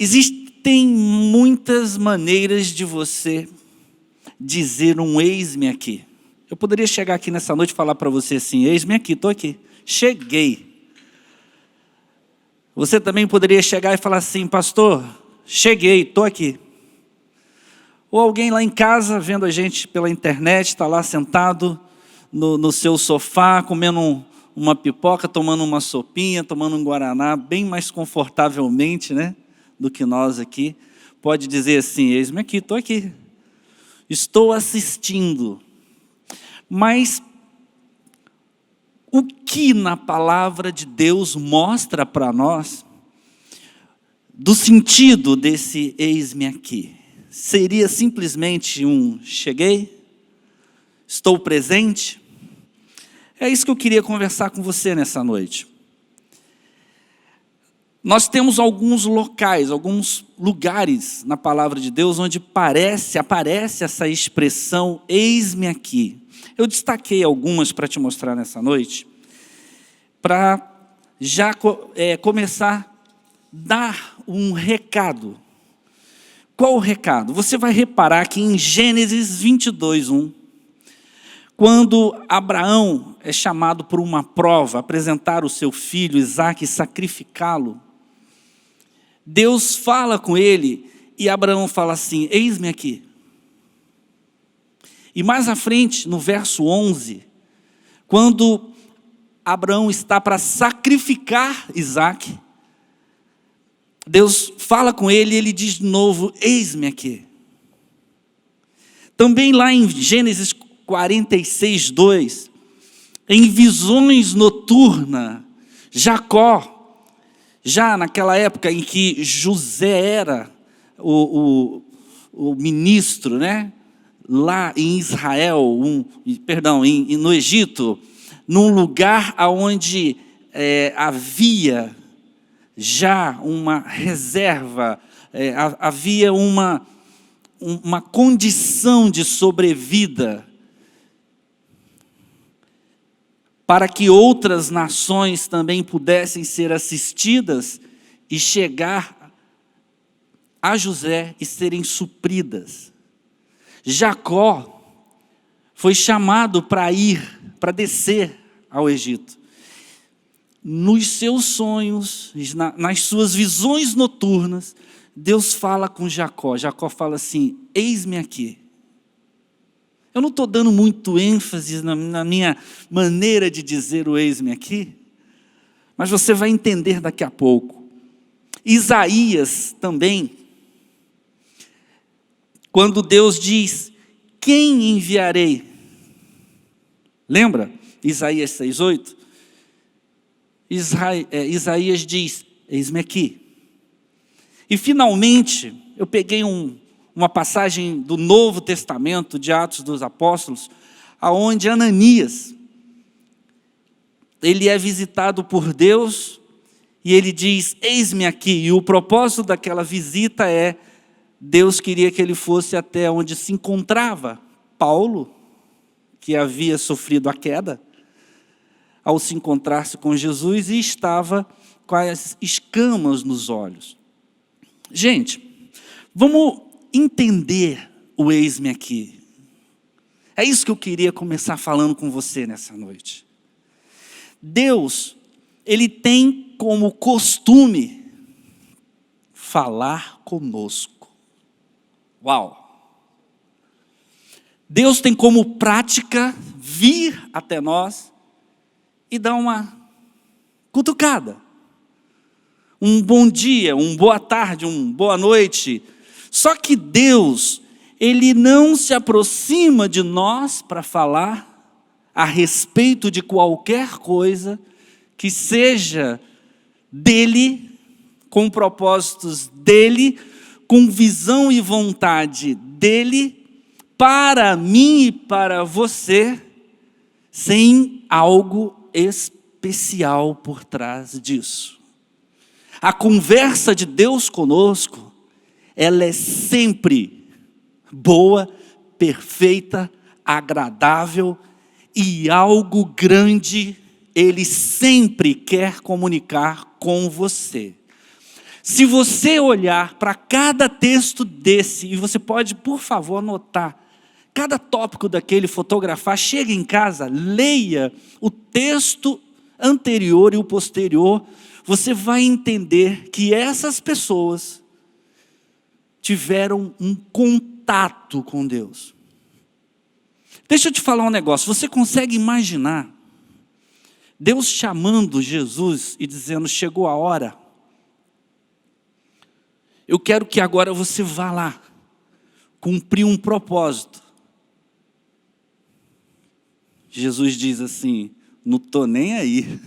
Existem muitas maneiras de você dizer um eis-me aqui. Eu poderia chegar aqui nessa noite e falar para você assim, eis-me aqui, estou aqui, cheguei. Você também poderia chegar e falar assim, pastor, cheguei, estou aqui. Ou alguém lá em casa, vendo a gente pela internet, está lá sentado no seu sofá, comendo uma pipoca, tomando uma sopinha, tomando um guaraná, bem mais confortavelmente, né, do que nós aqui. Pode dizer assim, eis-me aqui, estou aqui. Estou assistindo. Mas o que na palavra de Deus mostra para nós do sentido desse eis-me aqui? Seria simplesmente um cheguei? Estou presente? É isso que eu queria conversar com você nessa noite. Nós temos alguns locais, alguns lugares na palavra de Deus onde aparece essa expressão eis-me aqui. Eu destaquei algumas para te mostrar nessa noite, para já começar a dar um recado. Qual o recado? Você vai reparar que em Gênesis 22:1, quando Abraão é chamado por uma prova, apresentar o seu filho Isaque e sacrificá-lo, Deus fala com ele e Abraão fala assim, eis-me aqui. E mais à frente, no verso 11, quando Abraão está para sacrificar Isaque, Deus fala com ele e ele diz de novo, eis-me aqui. Também lá em Gênesis 46:2, em visões noturnas, Jacó, já naquela época em que José era o ministro, né? Lá em Israel, no Egito, num lugar onde havia já uma reserva, havia uma condição de sobrevida para que outras nações também pudessem ser assistidas e chegar a José e serem supridas. Jacó foi chamado para descer ao Egito. Nos seus sonhos, nas suas visões noturnas, Deus fala com Jacó. Jacó fala assim, eis-me aqui. Eu não estou dando muito ênfase na minha maneira de dizer o eis-me aqui, mas você vai entender daqui a pouco. Isaías também, quando Deus diz, quem enviarei? Lembra? Isaías 6:8? Isaías diz, eis-me aqui. E finalmente, eu peguei uma passagem do Novo Testamento, de Atos dos Apóstolos, aonde Ananias, ele é visitado por Deus, e ele diz, eis-me aqui. E o propósito daquela visita Deus queria que ele fosse até onde se encontrava Paulo, que havia sofrido a queda, ao se encontrar-se com Jesus e estava com as escamas nos olhos. Gente, vamos entender o eis-me aqui. É isso que eu queria começar falando com você nessa noite. Deus, Ele tem como costume falar conosco. Uau! Deus tem como prática vir até nós e dar uma cutucada. Um bom dia, uma boa tarde, uma boa noite. Só que Deus, Ele não se aproxima de nós para falar a respeito de qualquer coisa que seja dEle, com propósitos dEle, com visão e vontade dEle, para mim e para você, sem algo especial por trás disso. A conversa de Deus conosco, ela é sempre boa, perfeita, agradável e algo grande Ele sempre quer comunicar com você. Se você olhar para cada texto desse, e você pode, por favor, anotar, cada tópico daquele, fotografar, chega em casa, leia o texto anterior e o posterior, você vai entender que essas pessoas tiveram um contato com Deus. Deixa eu te falar um negócio, você consegue imaginar Deus chamando Jesus e dizendo, chegou a hora, eu quero que agora você vá lá, cumprir um propósito. Jesus diz assim, não estou nem aí.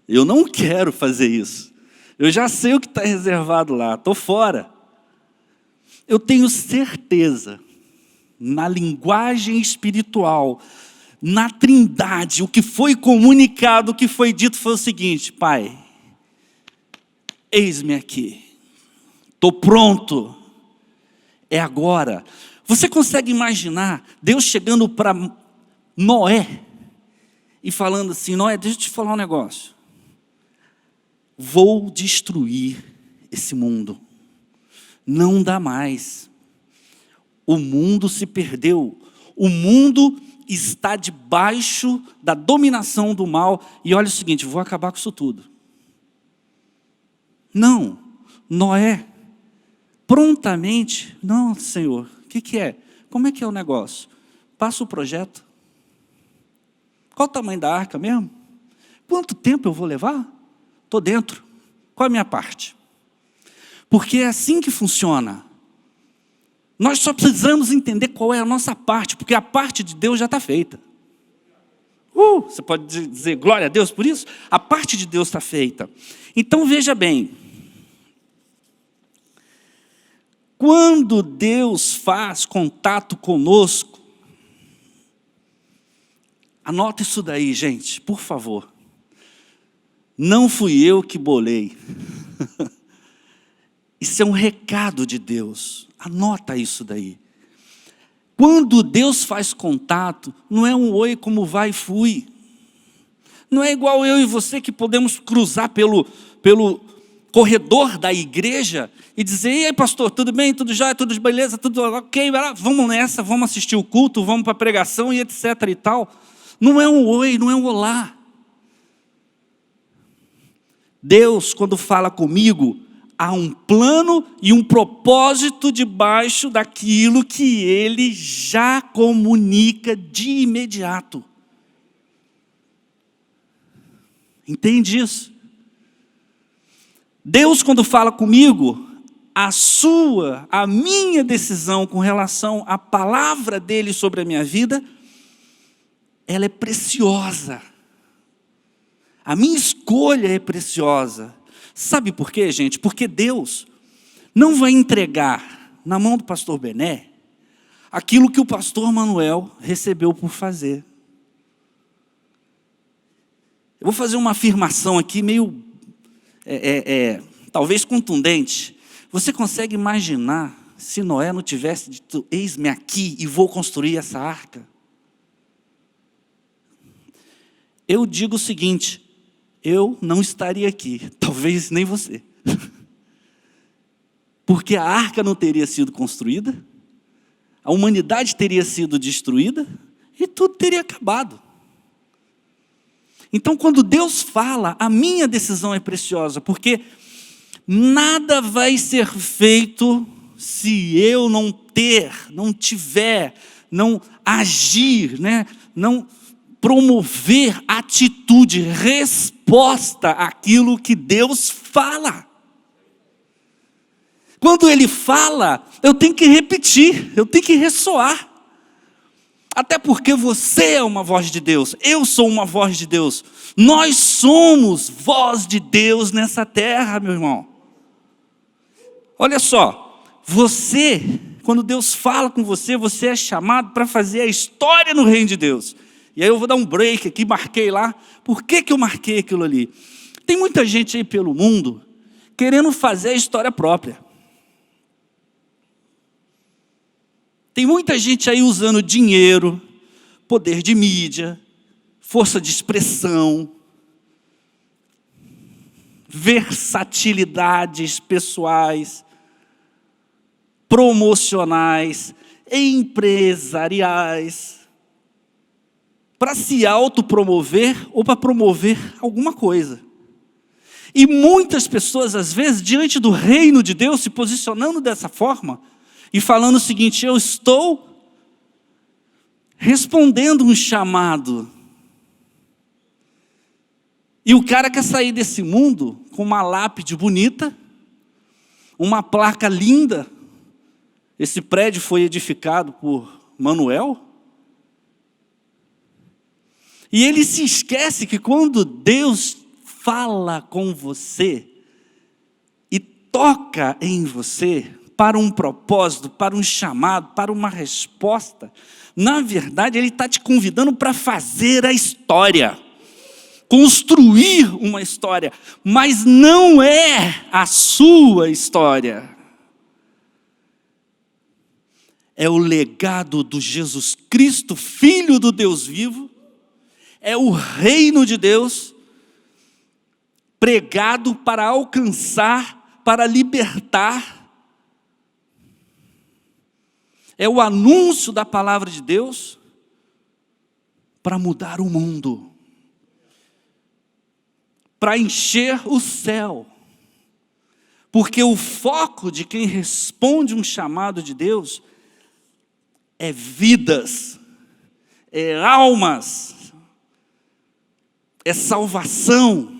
Eu não quero fazer isso. Eu já sei o que está reservado lá, estou fora. Eu tenho certeza, na linguagem espiritual, na Trindade, o que foi comunicado, o que foi dito foi o seguinte, Pai, eis-me aqui, estou pronto, é agora. Você consegue imaginar Deus chegando para Noé e falando assim, Noé, deixa eu te falar um negócio. Vou destruir esse mundo. Não dá mais. O mundo se perdeu. O mundo está debaixo da dominação do mal. E olha o seguinte, vou acabar com isso tudo. Não, Noé, prontamente, não, Senhor, o que é? Como é que é o negócio? Passa o projeto. Qual o tamanho da arca mesmo? Quanto tempo eu vou levar? Estou dentro. Qual é a minha parte? Porque é assim que funciona. Nós só precisamos entender qual é a nossa parte, porque a parte de Deus já está feita. Você pode dizer glória a Deus por isso? A parte de Deus está feita. Então veja bem, quando Deus faz contato conosco, anota isso daí, gente, por favor. Não fui eu que bolei. Isso é um recado de Deus. Anota isso daí. Quando Deus faz contato, não é um oi como vai e fui. Não é igual eu e você que podemos cruzar pelo corredor da igreja e dizer, e aí pastor, tudo bem, tudo jóia, tudo beleza, tudo ok, vamos nessa, vamos assistir o culto, vamos para a pregação e etc e tal. Não é um oi, não é um olá. Deus, quando fala comigo, há um plano e um propósito debaixo daquilo que Ele já comunica de imediato. Entende isso? Deus, quando fala comigo, a minha decisão com relação à palavra dEle sobre a minha vida, ela é preciosa. A minha escolha é preciosa. Sabe por quê, gente? Porque Deus não vai entregar na mão do pastor Bené aquilo que o pastor Manuel recebeu por fazer. Eu vou fazer uma afirmação aqui meio, talvez contundente. Você consegue imaginar se Noé não tivesse dito, eis-me aqui e vou construir essa arca? Eu digo o seguinte, eu não estaria aqui, talvez nem você. Porque a arca não teria sido construída, a humanidade teria sido destruída e tudo teria acabado. Então, quando Deus fala, a minha decisão é preciosa, porque nada vai ser feito se eu não tiver, não agir, não promover atitude, resposta àquilo que Deus fala. Quando Ele fala, eu tenho que repetir, eu tenho que ressoar. Até porque você é uma voz de Deus, eu sou uma voz de Deus. Nós somos voz de Deus nessa terra, meu irmão. Olha só, quando Deus fala com você, você é chamado para fazer a história no reino de Deus. E aí eu vou dar um break aqui, marquei lá. Por que eu marquei aquilo ali? Tem muita gente aí pelo mundo querendo fazer a história própria. Tem muita gente aí usando dinheiro, poder de mídia, força de expressão, versatilidades pessoais, promocionais, empresariais, para se autopromover ou para promover alguma coisa. E muitas pessoas, às vezes, diante do reino de Deus, se posicionando dessa forma e falando o seguinte: eu estou respondendo um chamado. E o cara quer sair desse mundo com uma lápide bonita, uma placa linda. Esse prédio foi edificado por Manuel. E ele se esquece que quando Deus fala com você e toca em você para um propósito, para um chamado, para uma resposta, na verdade Ele está te convidando para fazer a história, construir uma história, mas não é a sua história. É o legado do Jesus Cristo, Filho do Deus vivo, é o reino de Deus, pregado para alcançar, para libertar. É o anúncio da palavra de Deus para mudar o mundo, para encher o céu. Porque o foco de quem responde um chamado de Deus é vidas, é almas, é salvação.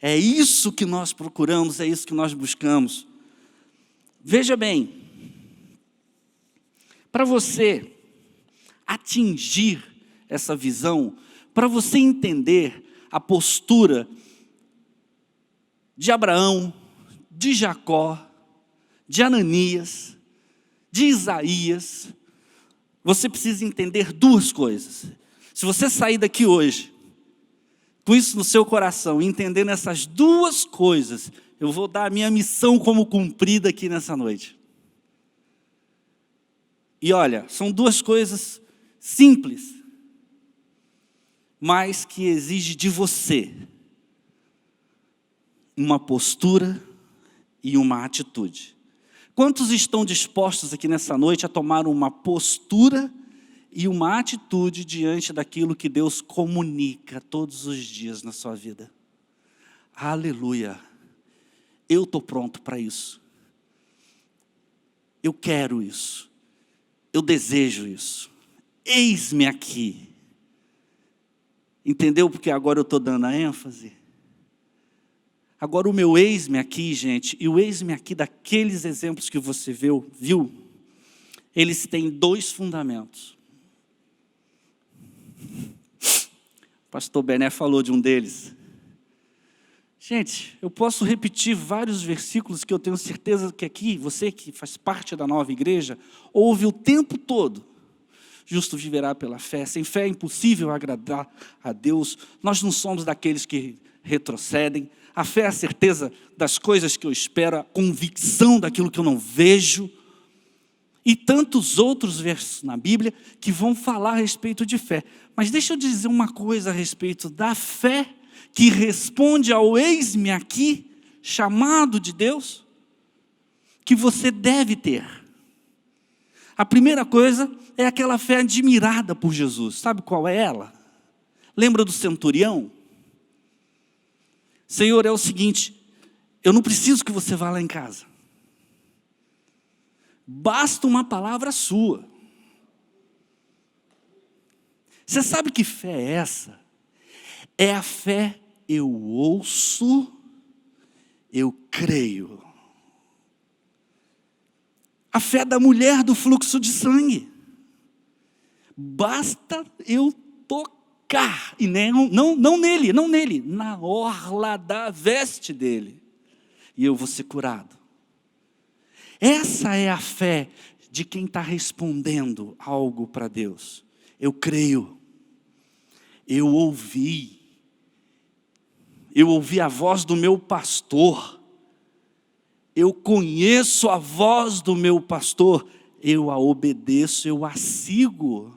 É isso que nós procuramos, é isso que nós buscamos. Veja bem, para você atingir essa visão, para você entender a postura de Abraão, de Jacó, de Ananias, de Isaías, você precisa entender duas coisas. Se você sair daqui hoje com isso no seu coração, entendendo essas duas coisas, eu vou dar a minha missão como cumprida aqui nessa noite. E olha, são duas coisas simples, mas que exigem de você uma postura e uma atitude. Quantos estão dispostos aqui nessa noite a tomar uma postura e uma atitude diante daquilo que Deus comunica todos os dias na sua vida? Aleluia! Eu estou pronto para isso. Eu quero isso. Eu desejo isso. Eis-me aqui. Entendeu porque agora eu estou dando a ênfase? Agora o meu eis-me aqui, gente, e o eis-me aqui daqueles exemplos que você viu, eles têm dois fundamentos. O pastor Bené falou de um deles. Gente, eu posso repetir vários versículos que eu tenho certeza que aqui, você que faz parte da nova igreja, ouve o tempo todo. Justo viverá pela fé. Sem fé é impossível agradar a Deus. Nós não somos daqueles que retrocedem. A fé é a certeza das coisas que eu espero, a convicção daquilo que eu não vejo. E tantos outros versos na Bíblia que vão falar a respeito de fé. Mas deixa eu dizer uma coisa a respeito da fé que responde ao eis-me aqui, chamado de Deus, que você deve ter. A primeira coisa é aquela fé admirada por Jesus. Sabe qual é ela? Lembra do centurião? Senhor, é o seguinte, eu não preciso que você vá lá em casa. Basta uma palavra sua. Você sabe que fé é essa? É a fé, eu ouço, eu creio. A fé da mulher do fluxo de sangue. Basta eu tocar, e não nele, na orla da veste dele, e eu vou ser curado. Essa é a fé de quem está respondendo algo para Deus. Eu creio, eu ouvi a voz do meu pastor, eu conheço a voz do meu pastor, eu a obedeço, eu a sigo.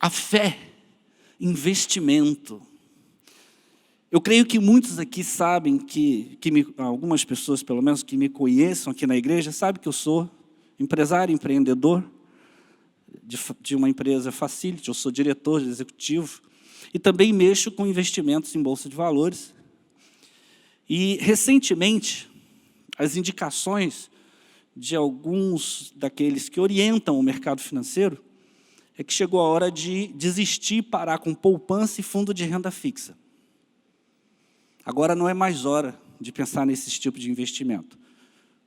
A fé, investimento. Eu creio que muitos aqui sabem algumas pessoas, pelo menos, que me conheçam aqui na igreja, sabem que eu sou empresário, empreendedor de uma empresa Facility, eu sou diretor executivo e também mexo com investimentos em bolsa de valores. E, recentemente, as indicações de alguns daqueles que orientam o mercado financeiro é que chegou a hora de desistir e parar com poupança e fundo de renda fixa. Agora não é mais hora de pensar nesse tipo de investimento,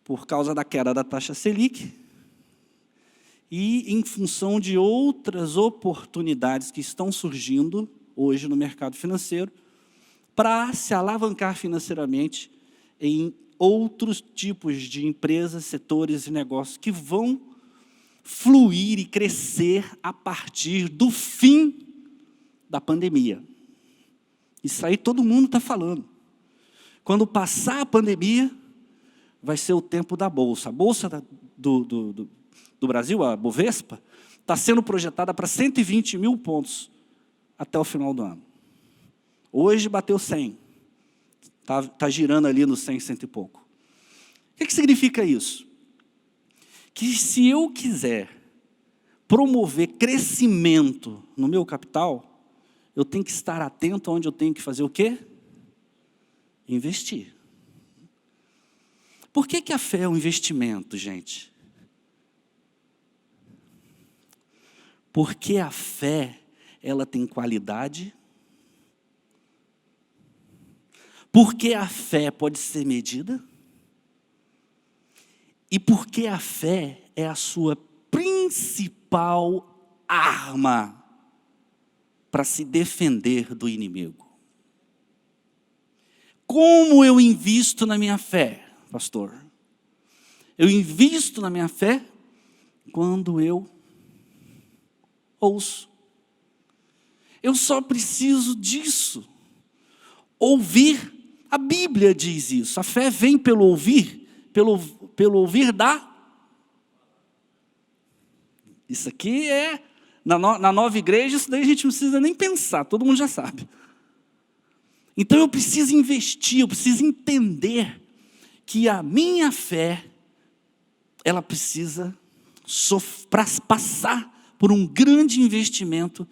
por causa da queda da taxa Selic e em função de outras oportunidades que estão surgindo hoje no mercado financeiro para se alavancar financeiramente em outros tipos de empresas, setores e negócios que vão fluir e crescer a partir do fim da pandemia. Isso aí todo mundo está falando. Quando passar a pandemia, vai ser o tempo da Bolsa. A Bolsa do Brasil, a Bovespa, está sendo projetada para 120 mil pontos até o final do ano. Hoje bateu 100. Está girando ali no 100, 100 e pouco. O que significa isso? Que se eu quiser promover crescimento no meu capital, eu tenho que estar atento onde eu tenho que fazer o quê? Investir. Por que a fé é um investimento, gente? Porque a fé, ela tem qualidade. Porque a fé pode ser medida. E porque a fé é a sua principal arma para se defender do inimigo. Como eu invisto na minha fé, pastor? Eu invisto na minha fé quando eu ouço. Eu só preciso disso. Ouvir. A Bíblia diz isso. A fé vem pelo ouvir, pelo ouvir da... Isso aqui é... Na nova igreja, isso daí a gente não precisa nem pensar, todo mundo já sabe. Então eu preciso investir, eu preciso entender que a minha fé, ela precisa passar por um grande investimento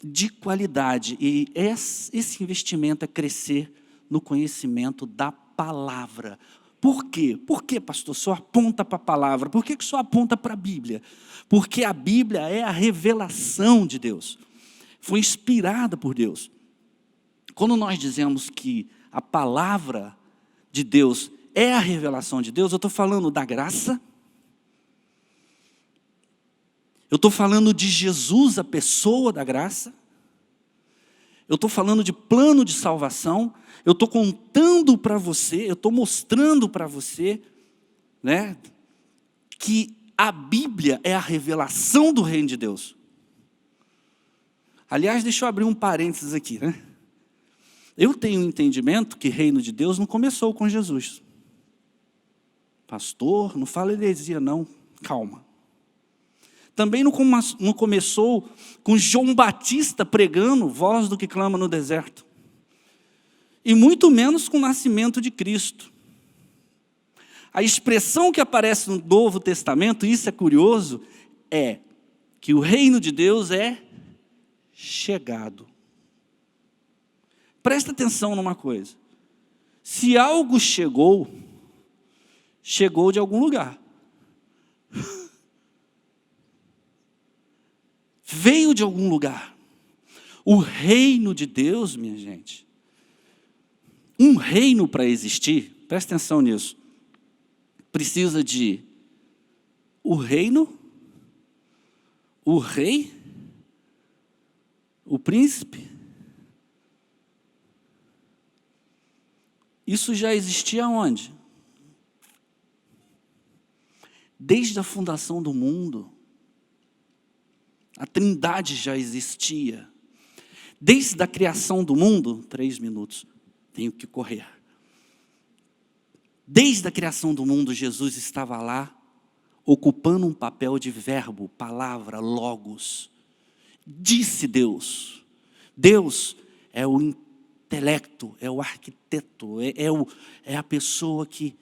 de qualidade. E esse investimento é crescer no conhecimento da palavra. Por quê? Por que, pastor, só aponta para a palavra? Por que só aponta para a Bíblia? Porque a Bíblia é a revelação de Deus. Foi inspirada por Deus. Quando nós dizemos que a palavra de Deus é a revelação de Deus, eu estou falando da graça, eu estou falando de Jesus, a pessoa da graça, eu estou falando de plano de salvação, eu estou contando para você, eu estou mostrando para você, né, que a Bíblia é a revelação do reino de Deus. Aliás, deixa eu abrir um parênteses aqui, né? Eu tenho um entendimento que o reino de Deus não começou com Jesus. Pastor, não fala heresia não, calma. Também não começou com João Batista pregando, voz do que clama no deserto. E muito menos com o nascimento de Cristo. A expressão que aparece no Novo Testamento, isso é curioso, é que o reino de Deus é chegado. Presta atenção numa coisa. Se algo chegou de algum lugar. Veio de algum lugar. O reino de Deus, minha gente, um reino para existir, presta atenção nisso, precisa de o reino, o rei, o príncipe. Isso já existia onde? Desde a fundação do mundo. A Trindade já existia. Desde a criação do mundo, 3 minutos, tenho que correr. Desde a criação do mundo, Jesus estava lá, ocupando um papel de verbo, palavra, logos. Disse Deus. Deus é o intelecto, é o arquiteto, é a pessoa que,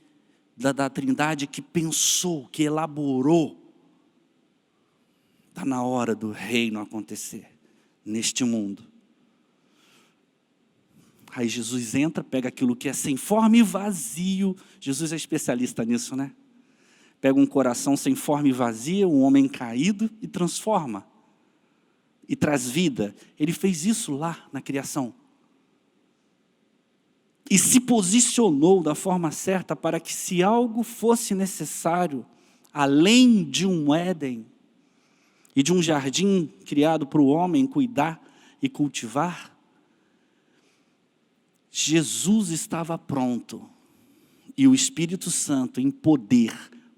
da Trindade que pensou, que elaborou. Está na hora do reino acontecer neste mundo. Aí Jesus entra, pega aquilo que é sem forma e vazio. Jesus é especialista nisso, né? Pega um coração sem forma e vazio, um homem caído e transforma. E traz vida. Ele fez isso lá na criação. E se posicionou da forma certa para que, se algo fosse necessário, além de um Éden e de um jardim criado para o homem cuidar e cultivar, Jesus estava pronto. E o Espírito Santo, em poder,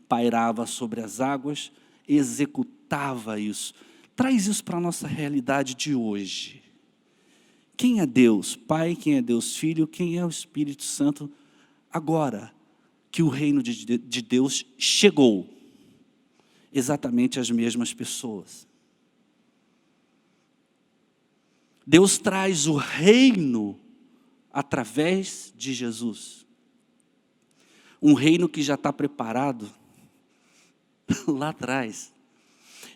pairava sobre as águas, executava isso. Traz isso para a nossa realidade de hoje. Quem é Deus Pai, quem é Deus Filho, quem é o Espírito Santo? Agora que o reino de Deus chegou, exatamente as mesmas pessoas. Deus traz o reino através de Jesus. Um reino que já está preparado lá atrás.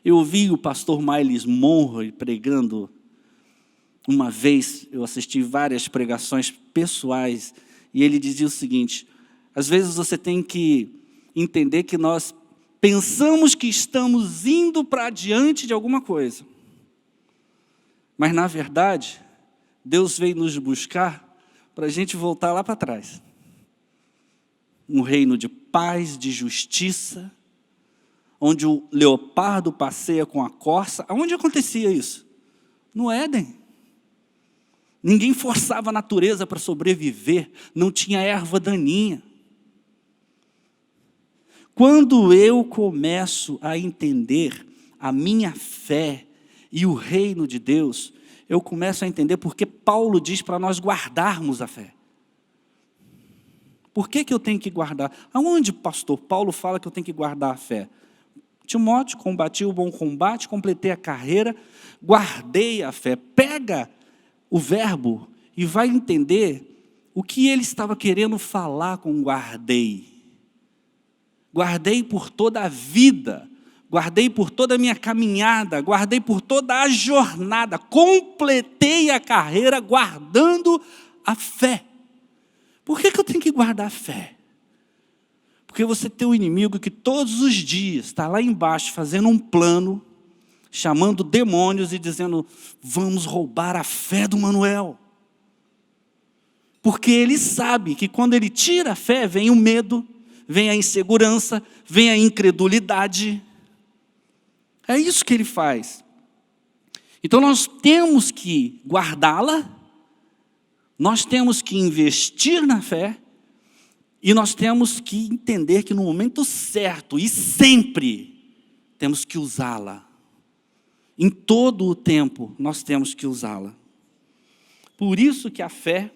Eu ouvi o pastor Miles Monroe pregando uma vez, eu assisti várias pregações pessoais, e ele dizia o seguinte: às vezes você tem que entender que nós pensamos que estamos indo para diante de alguma coisa, mas na verdade, Deus veio nos buscar para a gente voltar lá para trás. Um reino de paz, de justiça, onde o leopardo passeia com a corça. Aonde acontecia isso? No Éden. Ninguém forçava a natureza para sobreviver, não tinha erva daninha. Quando eu começo a entender a minha fé e o reino de Deus, eu começo a entender porque Paulo diz para nós guardarmos a fé. Por que eu tenho que guardar? Aonde, pastor, Paulo fala que eu tenho que guardar a fé? Timóteo, combati o bom combate, completei a carreira, guardei a fé. Pega o verbo e vai entender o que ele estava querendo falar com guardei. Guardei por toda a vida, guardei por toda a minha caminhada, guardei por toda a jornada, completei a carreira guardando a fé. Por que eu tenho que guardar a fé? Porque você tem um inimigo que todos os dias está lá embaixo fazendo um plano, chamando demônios e dizendo: vamos roubar a fé do Manuel. Porque ele sabe que quando ele tira a fé, vem o medo, vem a insegurança, vem a incredulidade. É isso que ele faz. Então nós temos que guardá-la, nós temos que investir na fé, e nós temos que entender que no momento certo e sempre temos que usá-la. Em todo o tempo nós temos que usá-la. Por isso que a fé,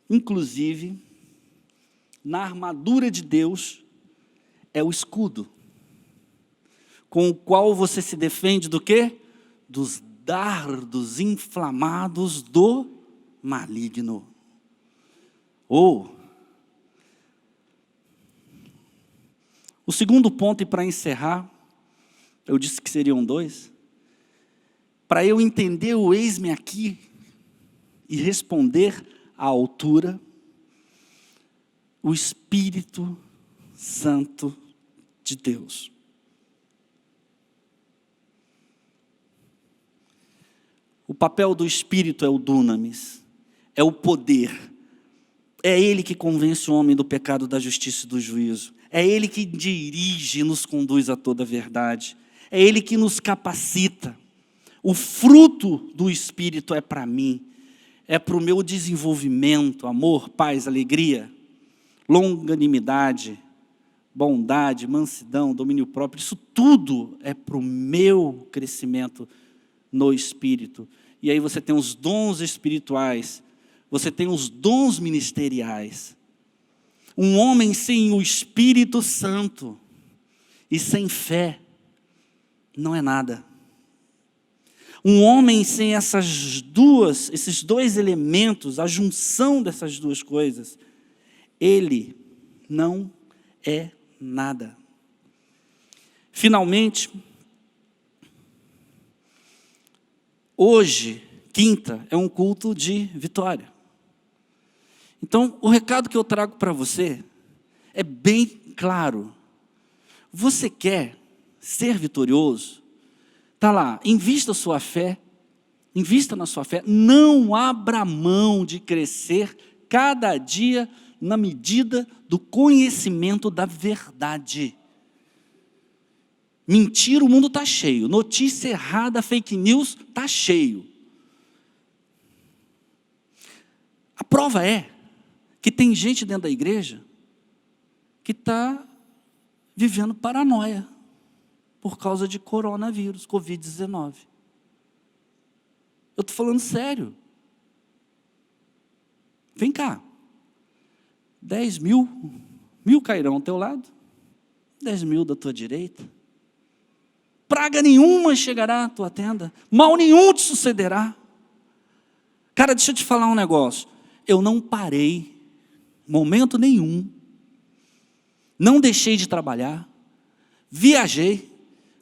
inclusive, na armadura de Deus, é o escudo, com o qual você se defende do quê? Dos dardos inflamados do maligno. O segundo ponto, e para encerrar, eu disse que seriam 2, para eu entender o eis-me aqui e responder à altura, o Espírito Santo de Deus. O papel do Espírito é o dunamis, é o poder. É Ele que convence o homem do pecado, da justiça e do juízo. É Ele que dirige e nos conduz a toda a verdade. É Ele que nos capacita. O fruto do Espírito é para mim, é para o meu desenvolvimento, amor, paz, alegria, longanimidade, bondade, mansidão, domínio próprio. Isso tudo é para o meu crescimento no Espírito. E aí você tem os dons espirituais, você tem os dons ministeriais. Um homem sem o Espírito Santo e sem fé não é nada. Um homem sem esses dois elementos, a junção dessas duas coisas, ele não é nada. Finalmente, hoje, quinta, é um culto de vitória. Então, o recado que eu trago para você é bem claro. Você quer ser vitorioso? Está lá, invista na sua fé, não abra mão de crescer cada dia na medida do conhecimento da verdade. Mentira, o mundo está cheio. Notícia errada, fake news, está cheio. A prova é que tem gente dentro da igreja que está vivendo paranoia por causa de coronavírus, Covid-19. Eu estou falando sério. Vem cá. 10 mil cairão ao teu lado, 10 mil da tua direita. Praga nenhuma chegará à tua tenda, mal nenhum te sucederá. Cara, deixa eu te falar um negócio. Eu não parei, momento nenhum, não deixei de trabalhar, viajei,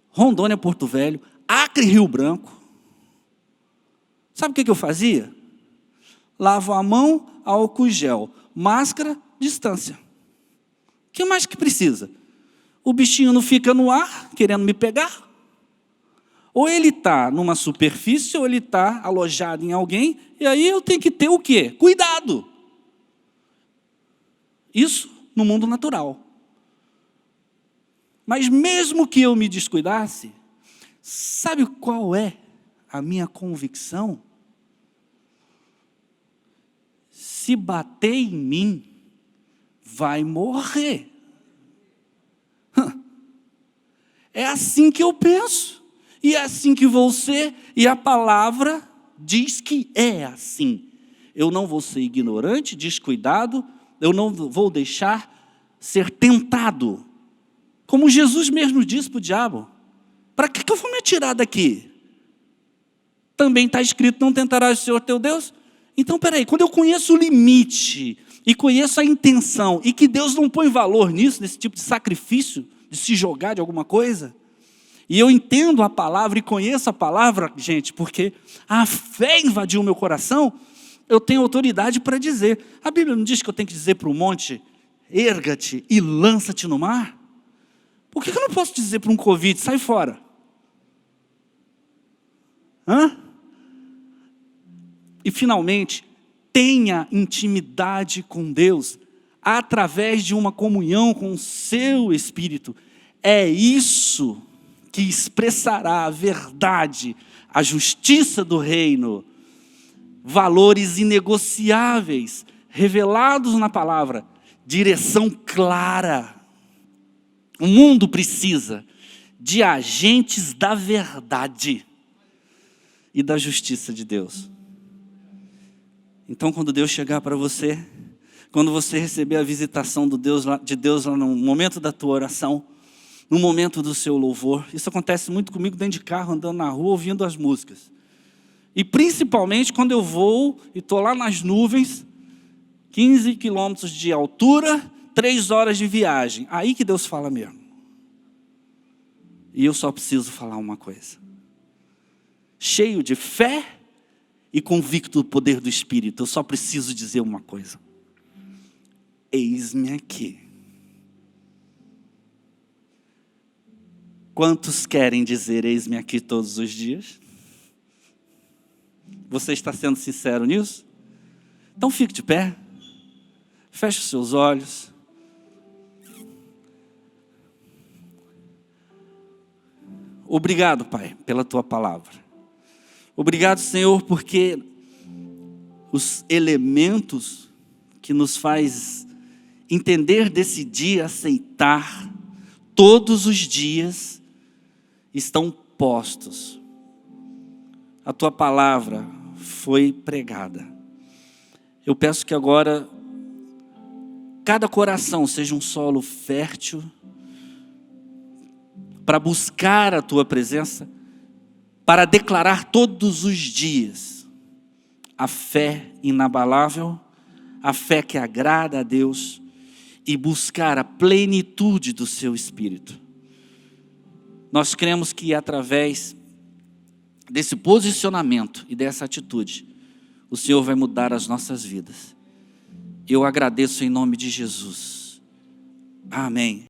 Rondônia, Porto Velho, Acre, Rio Branco. Sabe o que eu fazia? Lavo a mão, álcool e gel, máscara, distância. O que mais que precisa? O bichinho não fica no ar, querendo me pegar. Ou ele está numa superfície, ou ele está alojado em alguém, e aí eu tenho que ter o quê? Cuidado. Isso no mundo natural. Mas mesmo que eu me descuidasse, sabe qual é a minha convicção? Se bater em mim, vai morrer. É assim que eu penso, e é assim que vou ser, e a palavra diz que é assim. Eu não vou ser ignorante, descuidado, eu não vou deixar ser tentado. Como Jesus mesmo disse para o diabo, para que eu vou me atirar daqui? Também está escrito, não tentarás o Senhor teu Deus? Então, peraí, quando eu conheço o limite, e conheço a intenção, e que Deus não põe valor nisso, nesse tipo de sacrifício, de se jogar de alguma coisa, e eu entendo a palavra e conheço a palavra, gente, porque a fé invadiu o meu coração, eu tenho autoridade para dizer. A Bíblia não diz que eu tenho que dizer para o monte, erga-te e lança-te no mar? Por que eu não posso dizer para um Covid, sai fora? E finalmente, tenha intimidade com Deus, através de uma comunhão com o seu Espírito. É isso que expressará a verdade, a justiça do reino, valores inegociáveis, revelados na palavra, direção clara. O mundo precisa de agentes da verdade e da justiça de Deus. Então, quando Deus chegar para você, quando você receber a visitação de Deus lá no momento da tua oração, no momento do seu louvor, isso acontece muito comigo dentro de carro, andando na rua, ouvindo as músicas. E principalmente quando eu vou e estou lá nas nuvens, 15 quilômetros de altura, 3 horas de viagem. Aí que Deus fala mesmo. E eu só preciso falar uma coisa. Cheio de fé e convicto do poder do Espírito, eu só preciso dizer uma coisa. Eis-me aqui. Quantos querem dizer eis-me aqui todos os dias? Você está sendo sincero nisso? Então fique de pé. Feche os seus olhos. Obrigado, Pai, pela Tua palavra. Obrigado, Senhor, porque os elementos que nos faz entender, decidir, aceitar, todos os dias estão postos. A Tua palavra foi pregada. Eu peço que agora cada coração seja um solo fértil para buscar a Tua presença para declarar todos os dias a fé inabalável, a fé que agrada a Deus e buscar a plenitude do seu Espírito. Nós cremos que através desse posicionamento e dessa atitude, o Senhor vai mudar as nossas vidas. Eu agradeço em nome de Jesus. Amém.